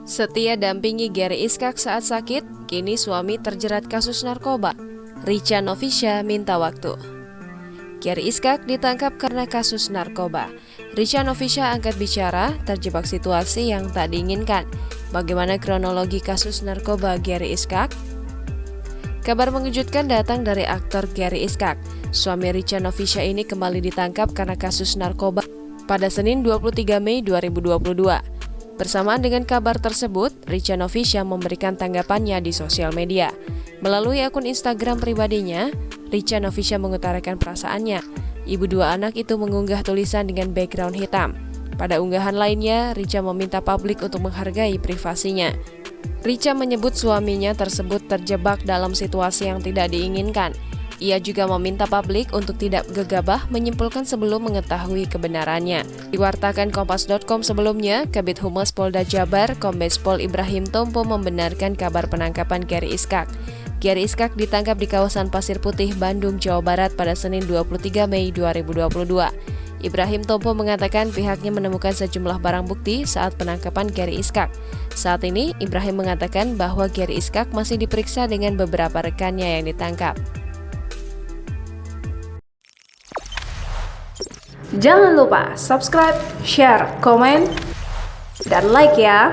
Setia dampingi Gary Iskak saat sakit, kini suami terjerat kasus narkoba. Richa Novisha minta waktu. Gary Iskak ditangkap karena kasus narkoba. Richa Novisha angkat bicara, terjebak situasi yang tak diinginkan. Bagaimana kronologi kasus narkoba Gary Iskak? Kabar mengejutkan datang dari aktor Gary Iskak. Suami Richa Novisha ini kembali ditangkap karena kasus narkoba pada Senin 23 Mei 2022. Bersamaan dengan kabar tersebut, Richa Novisha memberikan tanggapannya di sosial media. Melalui akun Instagram pribadinya, Richa Novisha mengutarakan perasaannya. Ibu dua anak itu mengunggah tulisan dengan background hitam. Pada unggahan lainnya, Richa meminta publik untuk menghargai privasinya. Richa menyebut suaminya tersebut terjebak dalam situasi yang tidak diinginkan. Ia juga meminta publik untuk tidak gegabah menyimpulkan sebelum mengetahui kebenarannya. Diwartakan Kompas.com sebelumnya, Kabid Humas Polda Jabar, Kombes Pol Ibrahim Tompo membenarkan kabar penangkapan Gary Iskak. Gary Iskak ditangkap di kawasan Pasir Putih, Bandung, Jawa Barat pada Senin 23 Mei 2022. Ibrahim Tompo mengatakan pihaknya menemukan sejumlah barang bukti saat penangkapan Gary Iskak. Saat ini, Ibrahim mengatakan bahwa Gary Iskak masih diperiksa dengan beberapa rekannya yang ditangkap. Jangan lupa subscribe, share, komen, dan like ya!